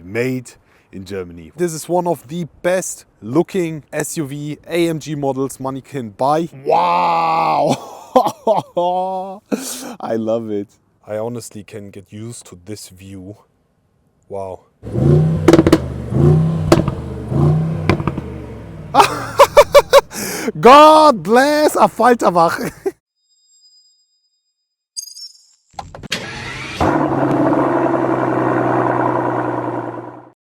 Made in Germany. This is one of the best looking SUV AMG models money can buy. Wow! I love it. I honestly can get used to this view. Wow. God bless a Falterbach.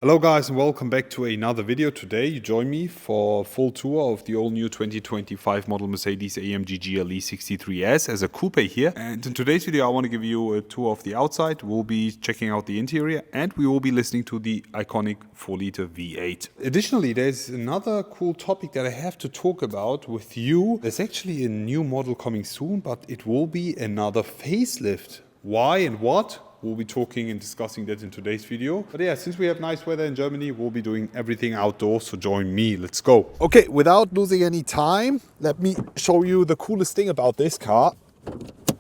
Hello guys and welcome back to another video. Today you join me for a full tour of the all new 2025 model Mercedes AMG GLE 63S as a coupe here. And in today's video I want to give you a tour of the outside. We'll be checking out the interior and we will be listening to the iconic 4-liter V8. Additionally, there's another cool topic that I have to talk about with you. There's actually a new model coming soon, but it will be another facelift. Why and what? We'll be talking and discussing that in today's video. But yeah, since we have nice weather in Germany, we'll be doing everything outdoors, so join me. Let's go. Okay, without losing any time, let me show you the coolest thing about this car.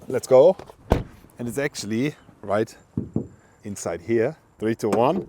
Let's go. And it's actually right inside here. 3, 2, 1.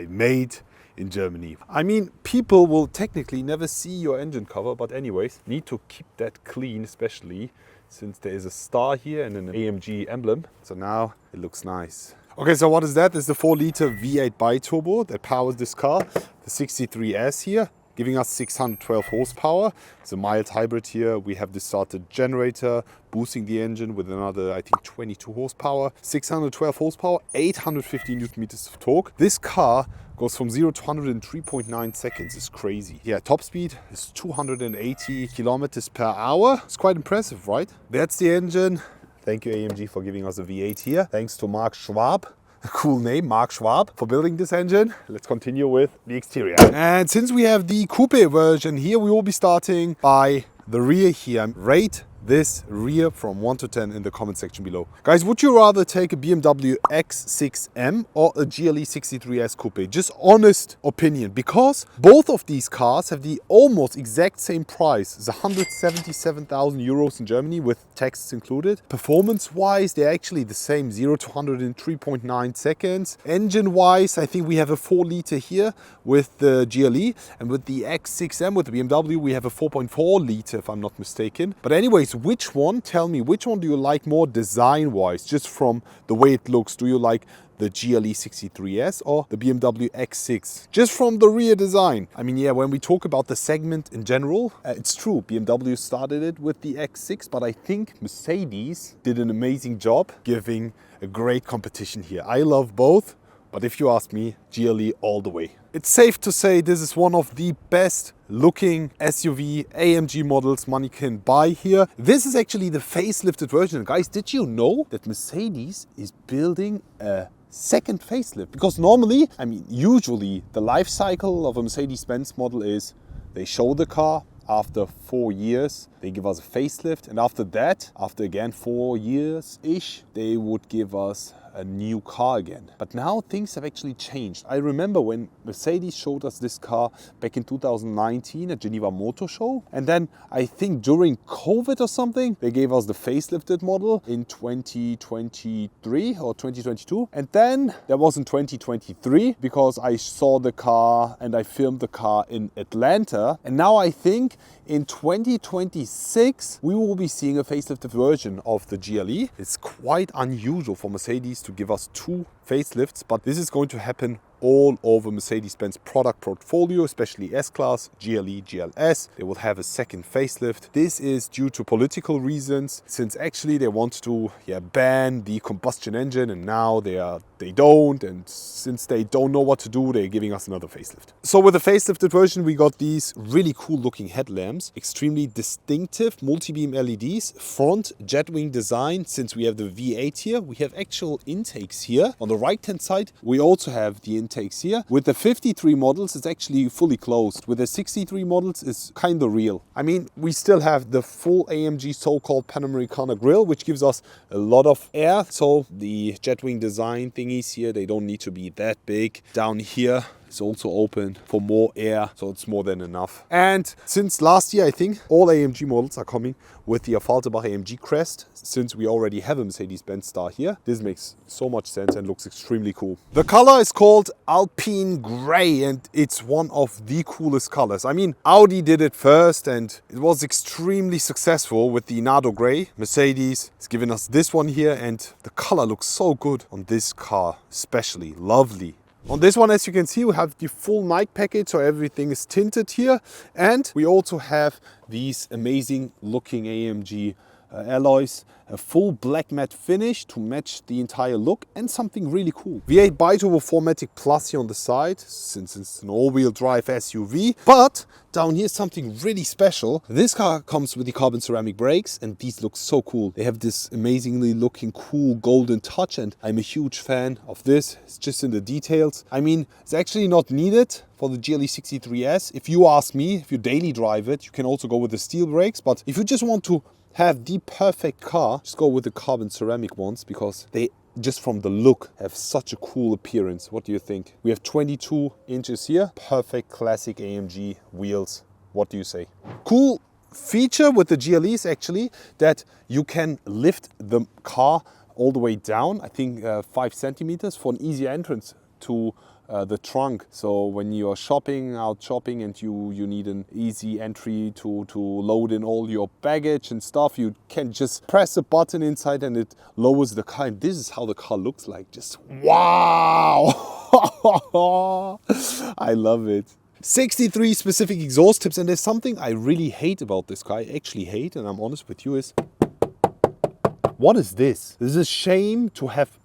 Made in Germany. I mean, people will technically never see your engine cover, but anyways, need to keep that clean, especially since there is a star here and an AMG emblem. So now it looks nice. Okay, so what is that? It's the 4-liter V8 biturbo that powers this car. The 63S here, giving us 612 horsepower. It's a mild hybrid here. We have the started generator, boosting the engine with another, I think, 22 horsepower. 612 horsepower, 850 Newton meters of torque. This car goes from 0 to 100 in 3.9 seconds. It's crazy. Yeah, top speed is 280 kilometers per hour. It's quite impressive, right? That's the engine. Thank you, AMG, for giving us a V8 here. Thanks to Mark Schwab. A cool name, Mark Schwab, for building this engine. Let's continue with the exterior. And since we have the coupe version here, we will be starting by the rear here. Rate this rear from 1 to 10 in the comment section below. Guys, would you rather take a BMW X6M or a GLE 63S Coupe? Just honest opinion, because both of these cars have the almost exact same price. It's 177,000 euros in Germany with taxes included. Performance wise, they're actually the same, 0 to 100 in 3.9 seconds. Engine wise, I think we have a 4-liter here with the GLE, and with the X6M, with the BMW, we have a 4.4-liter if I'm not mistaken. But anyways, which one, tell me, which one do you like more design-wise, just from the way it looks? Do you like the GLE 63S or the BMW X6? Just from the rear design. I mean, yeah, when we talk about the segment in general, it's true, BMW started it with the X6, but I think Mercedes did an amazing job giving a great competition here. I love both, but if you ask me, GLE all the way. It's safe to say this is one of the best looking SUV AMG models money can buy here. This is actually the facelifted version. Guys, did you know that Mercedes is building a second facelift? Because normally, I mean, usually the life cycle of a Mercedes-Benz model is they show the car, after 4 years, they give us a facelift. And after that, after again 4 years-ish, they would give us a new car again. But now things have actually changed. I remember when Mercedes showed us this car back in 2019 at Geneva Motor Show. And then I think during COVID or something, they gave us the facelifted model in 2023 or 2022. And then there was in 2023 because I saw the car and I filmed the car in Atlanta. And now I think in 2026, we will be seeing a facelifted version of the GLE. It's quite unusual for Mercedes to give us 2 facelifts, but this is going to happen all over Mercedes-Benz product portfolio, especially S-Class, GLE, GLS. They will have a second facelift. This is due to political reasons, since actually they want to ban the combustion engine, and now they don't, and since they don't know what to do, they're giving us another facelift. So with the facelifted version, we got these really cool looking headlamps, extremely distinctive multi-beam LEDs, front jet wing design. Since we have the V8 here, we have actual intakes here. On the right hand side, we also have the intakes here. With the 53 models, it's actually fully closed. With the 63 models, it's kind of real. I mean, we still have the full AMG so-called Panamericana grille, which gives us a lot of air. So the jet wing design thingies here, they don't need to be that big. Down here, is also open for more air, so it's more than enough. And since last year, I think, all AMG models are coming with the Falterbach AMG crest. Since we already have a Mercedes-Benz star here, this makes so much sense and looks extremely cool. The color is called Alpine Grey, and it's one of the coolest colors. I mean, Audi did it first and it was extremely successful with the Nardo Grey. Mercedes has given us this one here, and the color looks so good on this car, especially lovely. On this one, as you can see, we have the full night package, so everything is tinted here. And we also have these amazing looking AMG alloys, a full black matte finish to match the entire look, and something really cool. V8 Biturbo 4MATIC Plus here on the side, since it's an all-wheel drive SUV. But down here is something really special. This car comes with the carbon ceramic brakes, and these look so cool. They have this amazingly looking cool golden touch, and I'm a huge fan of this. It's just in the details. I mean, it's actually not needed for the GLE 63S. If you ask me, if you daily drive it, you can also go with the steel brakes. But if you just want to have the perfect car, just go with the carbon ceramic ones, because they, just from the look, have such a cool appearance. What do you think? We have 22 inches here, perfect classic AMG wheels. What do you say? Cool feature with the GLE is actually that you can lift the car all the way down, I think 5 centimeters, for an easy entrance to the trunk. So when you are out shopping and you need an easy entry to load in all your baggage and stuff, you can just press a button inside and it lowers the car. And this is how the car looks like. Just wow! I love it. 63 specific exhaust tips, and there's something I really hate about this car. I actually hate, and I'm honest with you, is what is this? This is a shame to have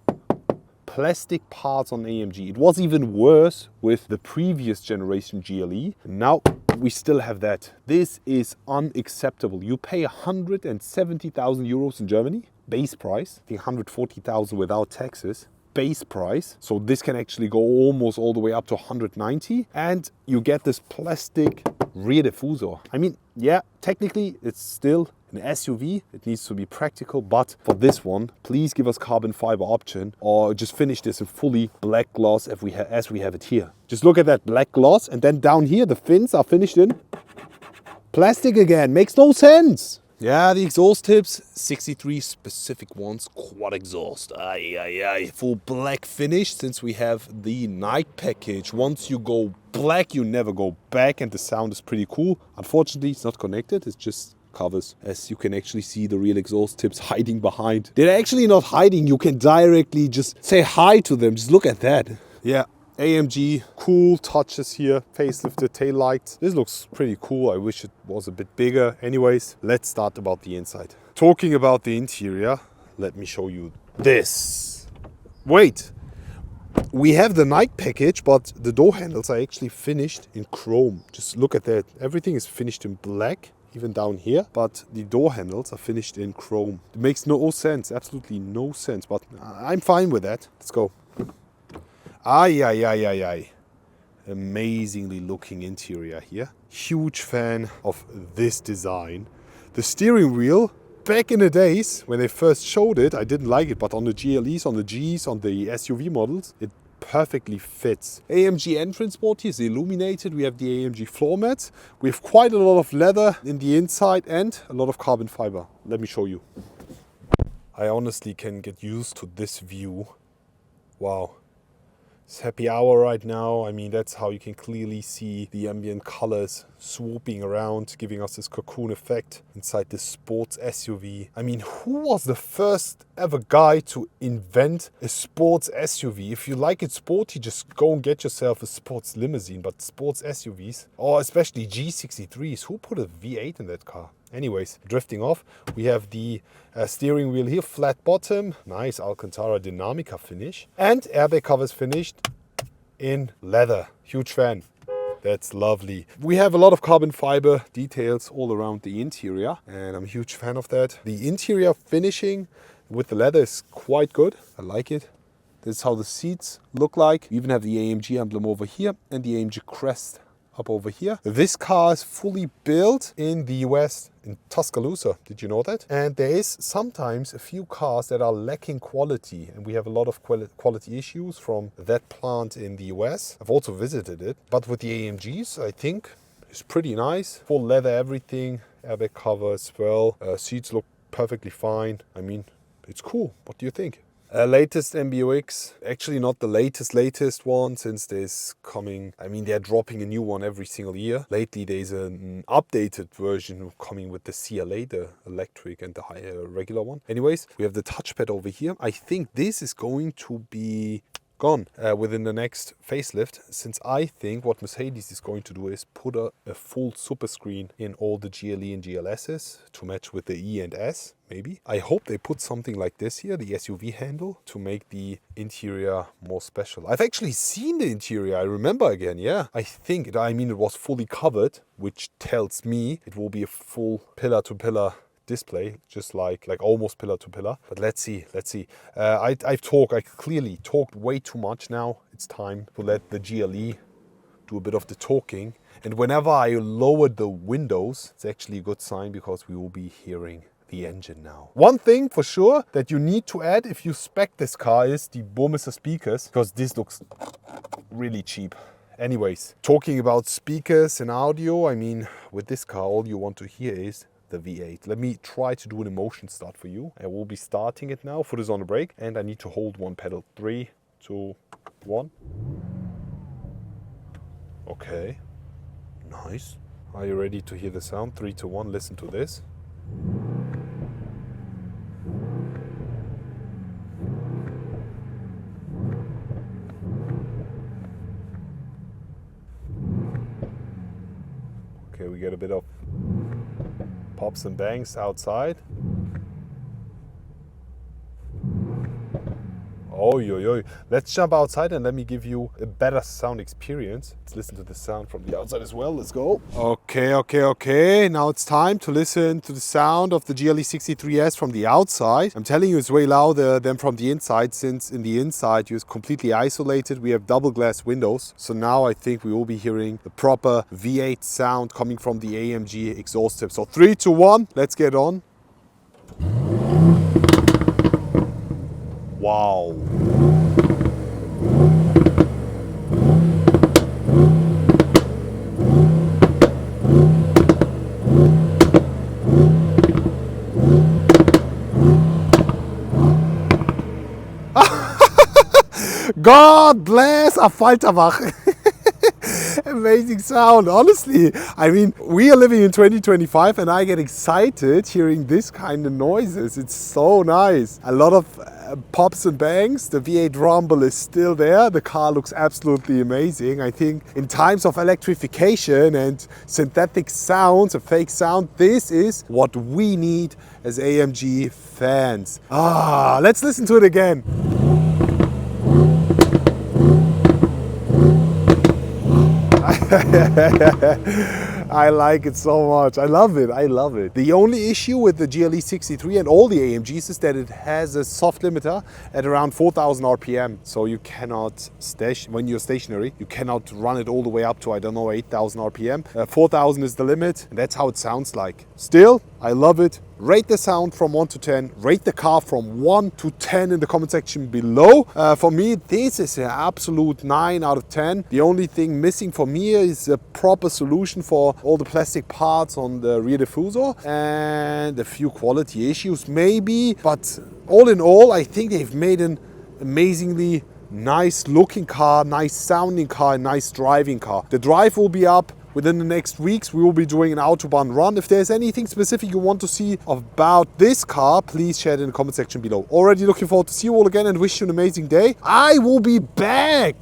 plastic parts on AMG. It was even worse with the previous generation GLE. Now we still have that. This is unacceptable. You pay 170,000 euros in Germany, base price. I think 140,000 without taxes, base price. So this can actually go almost all the way up to 190, and you get this plastic rear diffuser. I mean, yeah, technically it's still an SUV, it needs to be practical, but for this one, please give us carbon fiber option, or just finish this in fully black gloss as we have it here. Just look at that black gloss, and then down here the fins are finished in plastic again. Makes no sense. Yeah, the exhaust tips, 63 specific ones, quad exhaust, full black finish, since we have the night package. Once you go black, you never go back, and the sound is pretty cool. Unfortunately, it's not connected, it's just covers, as you can actually see the real exhaust tips hiding behind. They're actually not hiding, you can directly just say hi to them. Just look at that. Yeah, AMG, cool touches here, facelifted tail lights. This looks pretty cool. I wish it was a bit bigger. Anyways, let's start about the inside. Talking about the interior, let me show you this. Wait, we have the night package, but the door handles are actually finished in chrome. Just look at that. Everything is finished in black, even down here, but the door handles are finished in chrome. It makes no sense, absolutely no sense, but I'm fine with that. Let's go. Amazingly looking interior here. Huge fan of this design. The steering wheel, back in the days when they first showed it, I didn't like it, but on the GLEs, on the Gs, on the SUV models, it perfectly fits. AMG entrance board here is illuminated. We have the AMG floor mats. We have quite a lot of leather in the inside and a lot of carbon fiber. Let me show you. I honestly can get used to this view. Wow. It's happy hour right now. I mean, that's how you can clearly see the ambient colors swooping around, giving us this cocoon effect inside this sports SUV. I mean, who was the first ever guy to invent a sports SUV? If you like it sporty, just go and get yourself a sports limousine. But sports SUVs, or especially G63s, who put a V8 in that car? Anyways, drifting off, we have the steering wheel here, flat bottom, nice Alcantara Dinamica finish, and airbag covers finished in leather. Huge fan. That's lovely. We have a lot of carbon fiber details all around the interior, and I'm a huge fan of that. The interior finishing with the leather is quite good. I like it. This is how the seats look like. We even have the AMG emblem over here and the AMG crest up over here. This car is fully built in the US, in Tuscaloosa. Did you know that? And there is sometimes a few cars that are lacking quality, and we have a lot of quality issues from that plant in the US. I've also visited it, but with the AMGs, I think it's pretty nice. Full leather, everything, airbag cover as well. Seats look perfectly fine. I mean, it's cool. What do you think? Latest MBUX, actually not the latest one, since there's coming, I mean, they're dropping a new one every single year. Lately there's an updated version coming with the CLA, the electric, and the higher regular one. Anyways, we have the touchpad over here. I think this is going to be gone within the next facelift, since I think what Mercedes is going to do is put a full super screen in all the GLE and GLSs to match with the E and S, maybe. I hope they put something like this here, the SUV handle, to make the interior more special. I've actually seen the interior, I remember again, yeah. I think, it was fully covered, which tells me it will be a full pillar-to-pillar display, just like almost pillar to pillar. But let's see. I clearly talked way too much now. It's time to let the GLE do a bit of the talking. And whenever I lower the windows, it's actually a good sign, because we will be hearing the engine now. One thing for sure that you need to add if you spec this car is the Burmester speakers, because this looks really cheap. Anyways, talking about speakers and audio, I mean, with this car, all you want to hear is the V8. Let me try to do an emotion start for you. I will be starting it now. Foot is on the brake, and I need to hold one pedal. 3, 2, 1. Okay, nice. Are you ready to hear the sound? 3, 2, 1. Listen to this. Okay, we get a bit of pops and bangs outside. Oh, let's jump outside and let me give you a better sound experience. Let's listen to the sound from the outside as well. Let's go. Okay. Now it's time to listen to the sound of the GLE 63S from the outside. I'm telling you, it's way louder than from the inside, since in the inside you're completely isolated. We have double glass windows. So now I think we will be hearing the proper V8 sound coming from the AMG exhaust tip. So 3, 2, 1, let's get on. Wow. God bless Affalterbach. Amazing sound, honestly. I mean, we are living in 2025 and I get excited hearing this kind of noises. It's so nice. A lot of pops and bangs. The V8 rumble is still there. The car looks absolutely amazing. I think in times of electrification and synthetic sounds, a fake sound, this is what we need as AMG fans. Let's listen to it again. I like it so much. I love it. The only issue with the GLE 63 and all the AMGs is that it has a soft limiter at around 4,000 RPM. So you cannot, when you're stationary, you cannot run it all the way up to, I don't know, 8,000 RPM. 4,000 is the limit, and that's how it sounds like. Still, I love it. Rate the sound from 1 to 10. Rate the car from 1 to 10 in the comment section below. For me, this is an absolute 9 out of 10. The only thing missing for me is a proper solution for all the plastic parts on the rear diffuser and a few quality issues maybe. But all in all, I think they've made an amazingly nice looking car, nice sounding car, nice driving car. The drive will be up. Within the next weeks, we will be doing an Autobahn run. If there's anything specific you want to see about this car, please share it in the comment section below. Already looking forward to see you all again and wish you an amazing day. I will be back.